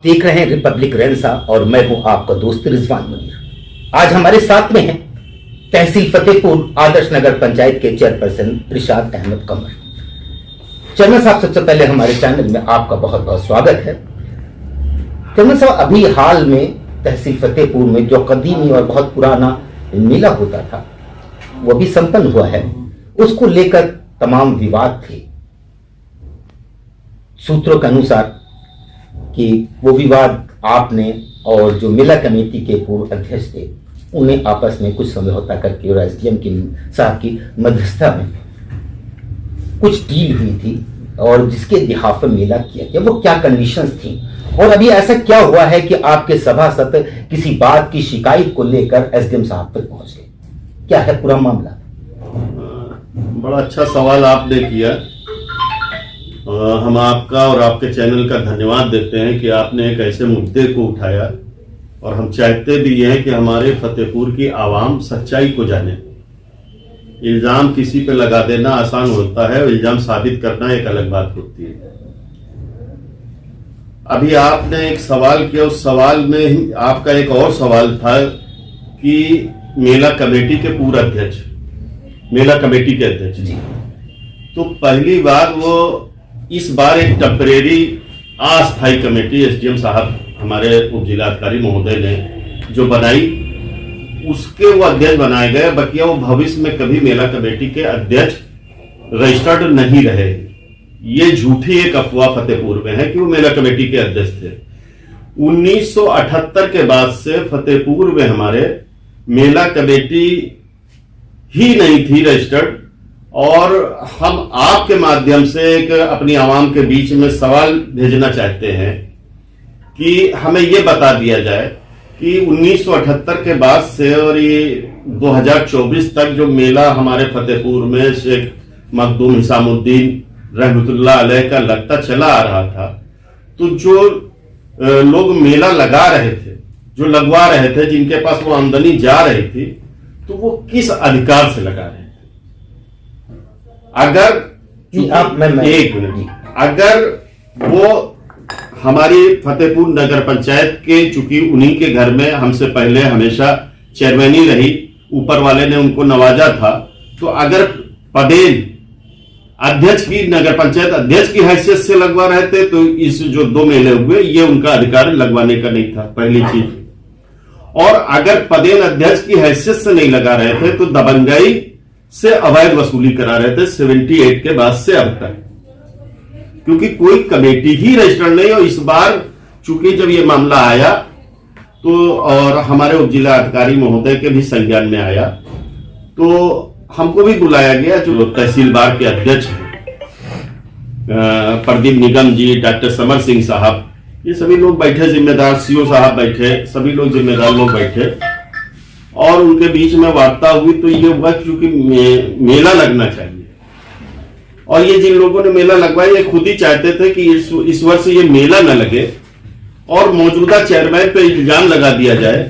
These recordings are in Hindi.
देख रहे हैं रिपब्लिक रेंसा और मैं हूं आपका दोस्त रिजवान मुनीर। आज हमारे साथ में हैं तहसील फतेहपुर आदर्श नगर पंचायत के चेयरपर्सन इरशाद अहमद कमर। चेयरमैन साहब, सबसे पहले हमारे चैनल में आपका बहुत बहुत स्वागत है। चेयरमैन साहब, अभी हाल में तहसील फतेहपुर में जो कदीमी और बहुत पुराना मेला होता था वो भी संपन्न हुआ है। उसको लेकर तमाम विवाद थे। सूत्रों के अनुसार कि वो विवाद आपने और जो मेला कमेटी के पूर्व अध्यक्ष थे उन्हें आपस में कुछ समझौता करके और एसडीएम की साहब की मध्यस्थता में कुछ डील हुई थी और जिसके बिहाफ पर मेला किया गया। वो क्या कंडीशंस थी और अभी ऐसा क्या हुआ है कि आपके सभासद किसी बात की शिकायत को लेकर एसडीएम साहब तक पहुंच गए? क्या है पूरा मामला? बड़ा अच्छा सवाल आपने किया। हम आपका और आपके चैनल का धन्यवाद देते हैं कि आपने एक ऐसे मुद्दे को उठाया और हम चाहते भी हैं कि हमारे फतेहपुर की आवाम सच्चाई को जाने। इल्जाम किसी पे लगा देना आसान होता है और इल्जाम साबित करना एक अलग बात होती है। अभी आपने एक सवाल किया, उस सवाल में ही आपका एक और सवाल था कि मेला कमेटी के पूर्व अध्यक्ष, मेला कमेटी के अध्यक्ष जी। तो पहली बात, वो इस बार एक टेम्परेरी अस्थायी कमेटी एसडीएम साहब हमारे उप जिलाधिकारी महोदय ने जो बनाई उसके वो अध्यक्ष बनाए गए। बकिया वो भविष्य में कभी मेला कमेटी के अध्यक्ष रजिस्टर्ड नहीं रहे। ये झूठी एक अफवाह फतेहपुर में है कि वो मेला कमेटी के अध्यक्ष थे। 1978 के बाद से फतेहपुर में हमारे मेला कमेटी ही नहीं थी रजिस्टर्ड। और हम आपके माध्यम से एक अपनी आवाम के बीच में सवाल भेजना चाहते हैं कि हमें यह बता दिया जाए कि 1978 के बाद से और ये 2024 तक जो मेला हमारे फतेहपुर में शेख मखदूम हिसामुद्दीन रहमतुल्लाह अलैह का लगता चला आ रहा था, तो जो लोग मेला लगा रहे थे, जो लगवा रहे थे, जिनके पास वो आमदनी जा रही थी, तो वो किस अधिकार से लगा रहे थे? अगर एक मिनट, अगर वो हमारी फतेहपुर नगर पंचायत के, चूंकि उन्हीं के घर में हमसे पहले हमेशा चेयरमैनी रही, ऊपर वाले ने उनको नवाजा था, तो अगर पदेन अध्यक्ष की, नगर पंचायत अध्यक्ष की हैसियत से लगवा रहे थे, तो इस जो दो मेले हुए ये उनका अधिकार लगवाने का नहीं था, पहली चीज। और अगर पदेन अध्यक्ष की हैसियत से नहीं लगा रहे थे तो दबंगई से अवैध वसूली करा रहे थे 78 के बाद से अब तक, क्योंकि कोई कमेटी ही रजिस्टर्ड नहीं। और इस बार चूंकि जब ये मामला आया तो और हमारे उप जिला अधिकारी महोदय के भी संज्ञान में आया, तो हमको भी बुलाया गया। जो तहसील बार के अध्यक्ष प्रदीप निगम जी, डॉक्टर समर सिंह साहब, ये सभी लोग बैठे, जिम्मेदार सीओ साहब बैठे, सभी लोग जिम्मेदार लोग बैठे और उनके बीच में वार्ता हुई। तो ये हुआ क्योंकि मेला लगना चाहिए और ये जिन लोगों ने मेला लगवाया ये खुद ही चाहते थे कि इस वर्ष ये मेला न लगे और मौजूदा चेयरमैन पे इल्जाम लगा दिया जाए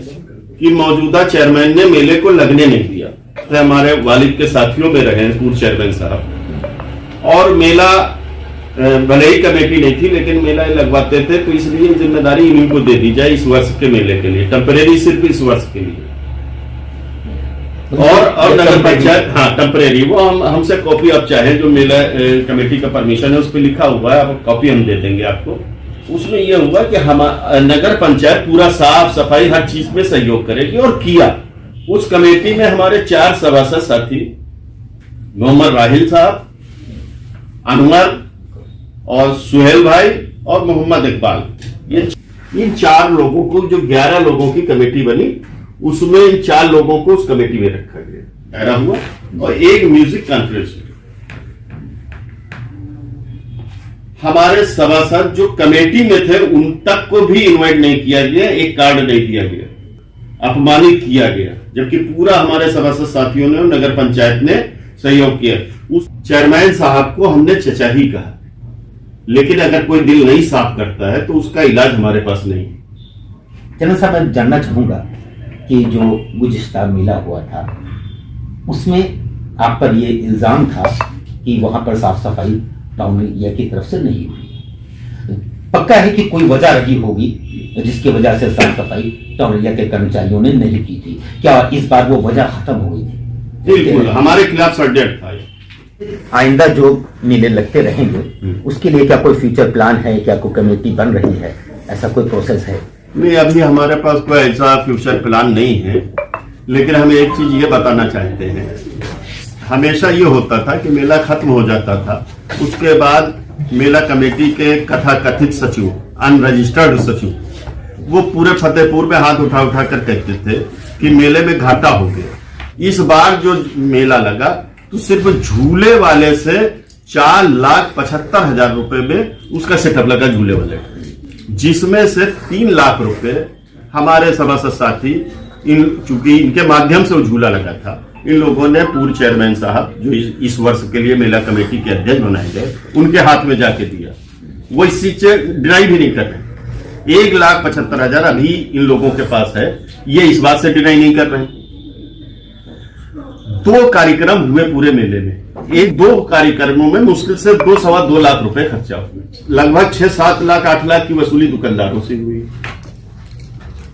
कि मौजूदा चेयरमैन ने मेले को लगने नहीं दिया। तो हमारे वालिद के साथियों में रहे पूर्व चेयरमैन साहब, और मेला भले ही कमेटी नहीं थी लेकिन मेला लगवाते थे, तो इसलिए जिम्मेदारी इन्हीं को दे दी जाए इस वर्ष के मेले के लिए, टेम्परेरी, सिर्फ इस वर्ष के लिए। और नगर पंचायत, हाँ टेम्परेरी, वो हमसे कॉपी आप चाहे, जो मेला कमेटी का परमिशन है उस पर लिखा हुआ है, आप कॉपी हम दे देंगे आपको। उसमें यह हुआ कि हम नगर पंचायत पूरा साफ सफाई हर चीज में सहयोग करेगी और किया। उस कमेटी में हमारे 4 सभासद साथी, मोहम्मद राहिल साहब, अनवर और सुहेल भाई और मोहम्मद इकबाल, ये इन 4 लोगों को, जो 11 लोगों की कमेटी बनी, उसमें इन 4 लोगों को उस कमेटी में रखा गया, ऐसा हुआ। और एक म्यूजिक कॉन्फ्रेंस हुई। हमारे सभासद जो कमेटी में थे उन तक को भी इनवाइट नहीं किया गया, एक कार्ड नहीं दिया गया, अपमानित किया गया, जबकि पूरा हमारे सभासद साथियों ने और नगर पंचायत ने सहयोग किया। उस चेयरमैन साहब को हमने चचा ही कहा, लेकिन अगर कोई दिल नहीं साफ करता है तो उसका इलाज हमारे पास नहीं है। चेयरमैन साहब, मैं जानना चाहूंगा कि जो गुज़िश्ता मेला हुआ था उसमें आप पर ये इल्जाम था कि वहां पर साफ सफाई टाउन एरिया की तरफ से नहीं हुई। पक्का है कि कोई वजह रही होगी जिसकी वजह से साफ सफाई टोलिया के कर्मचारियों ने नहीं की थी। क्या इस बार वो वजह खत्म हो गई थी? बिल्कुल हमारे खिलाफ सब्जेक्ट था ये। आइंदा जो मेले लगते रहेंगे उसके लिए क्या कोई फ्यूचर प्लान है, क्या कोई कमेटी बन रही है, ऐसा कोई प्रोसेस है? नहीं, अभी हमारे पास कोई ऐसा फ्यूचर प्लान नहीं है, लेकिन हम एक चीज ये बताना चाहते हैं। हमेशा ये होता था कि मेला खत्म हो जाता था, उसके बाद मेला कमेटी के कथाकथित सचिव, अनरजिस्टर्ड सचिव, वो पूरे फतेहपुर में हाथ उठा उठा कर कहते थे कि मेले में घाटा हो गया। इस बार जो मेला लगा तो सिर्फ झूले वाले से 4,75,000 रुपए में उसका सेटअप लगा झूले वाले, जिसमें से 3 लाख रुपए हमारे सभासद साथी, चूंकि इनके माध्यम से वो झूला लगा था, इन लोगों ने पूर्व चेयरमैन साहब जो इस वर्ष के लिए मेला कमेटी के अध्यक्ष बनाए गए, उनके हाथ में जाके दिया। वो इस चीज से डिनाई भी नहीं कर रहे। 1,75,000 अभी इन लोगों के पास है, ये इस बात से डिनाई नहीं कर रहे। 2 कार्यक्रम हुए पूरे मेले में, 1-2 कार्यक्रमों में मुश्किल से 2-2.25 लाख रुपए खर्चा हुआ। लगभग 6-7 लाख 8 लाख की वसूली दुकानदारों से हुई।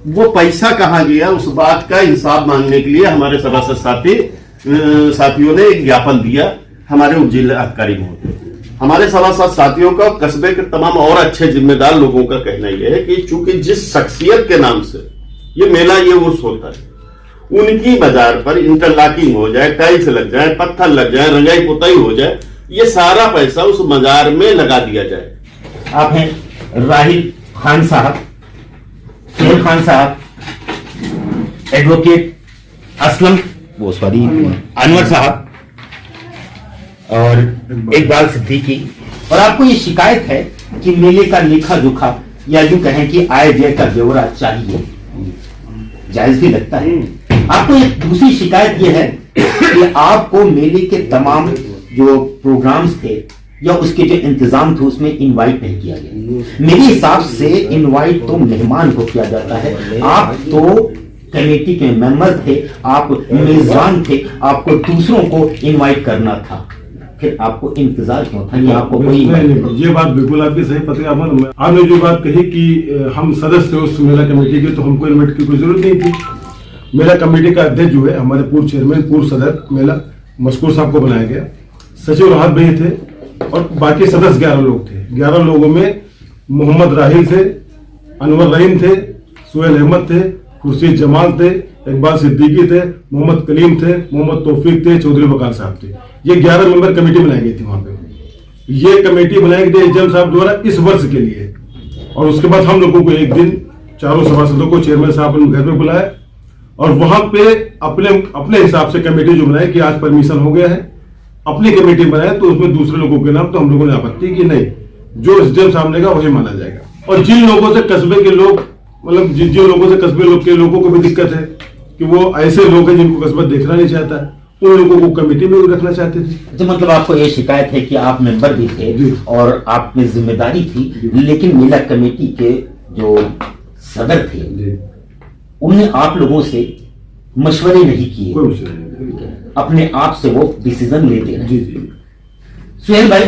वो पैसा कहां गया, उस बात का इंसाफ मांगने के लिए हमारे सभासद साथियों ने एक ज्ञापन दिया हमारे उप जिलाधिकारी महोदय। हमारे सभासद साथियों का, कस्बे के तमाम और अच्छे जिम्मेदार लोगों का कहना यह है कि चूंकि जिस शख्सियत के नाम से ये मेला, ये उर्स होता है, उनकी बाजार पर इंटरलॉकिंग हो जाए, टाइल्स लग जाए, पत्थर लग जाए, रंगाई पुताई हो जाए, ये सारा पैसा उस बाजार में लगा दिया जाए। आप हैं राहिल खान साहब, सुहेल खान साहब, एडवोकेट असलम अनवर साहब और इकबाल सिद्दीकी, और आपको ये शिकायत है कि मेले का लेखा जोखा या यूं कहें कि आय व्यय का ब्यौरा चाहिए। जायज भी लगता है। आपको एक दूसरी शिकायत यह है कि आपको मेले के तमाम जो प्रोग्राम्स थे या उसके जो इंतजाम थे उसमें इनवाइट नहीं किया गया। मेरे हिसाब से इनवाइट तो मेहमान को किया जाता है, आप तो कमेटी के मेंबर थे, आप मेजबान थे, आपको दूसरों को इनवाइट करना था, फिर आपको इंतजार क्यों था? ये आपको कोई ये बात बिल्कुल आपकी सही पता है। आपने जो बात कही कि हम सदस्य उस मेला कमेटी के, तो हमको इनवाइट की कोई जरूरत नहीं थी। मेला कमेटी का अध्यक्ष जो है हमारे पूर्व चेयरमैन, पूर्व सदर मेला मशकूर साहब को बनाया गया। सचिव राहत भाई थे और बाकी सदस्य 11 लोग थे। 11 लोगों में मोहम्मद राहिल थे, अनवर रहीम थे, सुहेल अहमद थे, खुर्शीद जमाल थे, इकबाल सिद्दीकी थे, मोहम्मद कलीम थे, मोहम्मद तौफीक थे, चौधरी वकार साहब थे। ये 11 मेंबर कमेटी बनाई गई थी वहां पे। ये कमेटी बनाई गई एचएम साहब द्वारा इस वर्ष के लिए। और उसके बाद हम लोगों को एक दिन चारों सभासदों को चेयरमैन साहब ने घर में बुलाया और वहां पे अपने हिसाब से कमेटी जो बनाई कि आज परमिशन हो गया है, अपनी कमेटी बनाए, तो उसमें दूसरे लोगों के नाम, तो हम लोगों ने आपत्ति की नहीं, जो एसडीएम साहब ने कहा वही माना जाएगा। और जिन लोगों से कस्बे के लोग, मतलब जिन लोगों से कस्बे लोग के लोगों को भी दिक्कत है कि वो ऐसे लोग हैं जिनको कस्बा देखना नहीं चाहता, उन लोगों को कमेटी में रखना चाहते थे। तो मतलब आपको ये शिकायत है कि आप मेंबर भी थे और आप में जिम्मेदारी थी, लेकिन मेला कमेटी के जो सदर थे उन्हें आप लोगों से मशवरे नहीं किए, कोई मशवरा नहीं, अपने आप से वो डिसीजन लेते रहे। जी जी। सुहेल भाई,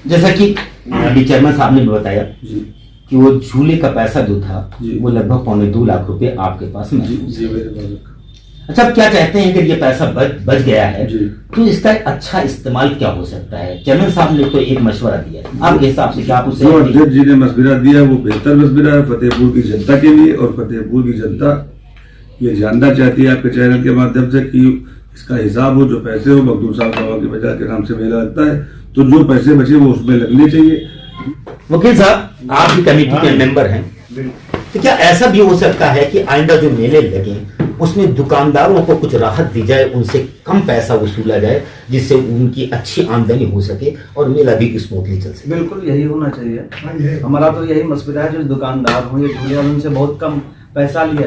जैसा कि अभी चेयरमैन साहब ने भी बताया कि वो झूले का पैसा जो था वो लगभग 2.25 लाख रुपए आपके पास में। अच्छा, आप क्या चाहते हैं कि ये पैसा बच गया है तो इसका अच्छा इस्तेमाल क्या हो सकता है? चेयरमैन साहब ने तो एक मशवरा दिया, आपके हिसाब से क्या आप उसे? जो अध्यक्ष जी ने मशवरा दिया वो बेहतर मशवरा है फतेहपुर की जनता के लिए, और फतेहपुर की जनता ये जानना चाहती है आपके चैनल के माध्यम से कि इसका हिसाब हो, जो पैसे हो मखदूम साहब बाबा की बाजार के नाम से मेला लगता है, तो जो पैसे बचे वो उसमें लगने चाहिए। वकील साहब, आप भी कमेटी के मेंबर हैं, तो क्या ऐसा भी हो सकता है कि आइंदा जो मेले लगे उसमें दुकानदारों को कुछ राहत दी जाए, उनसे कम पैसा वसूला जाए, जिससे उनकी अच्छी आमदनी हो सके और मेला भी स्मूथली चल सके? बिल्कुल यही होना चाहिए। हमारा तो यही मशवरा है, जो दुकानदार हो, ये झूले वालों से बहुत कम पैसा लिया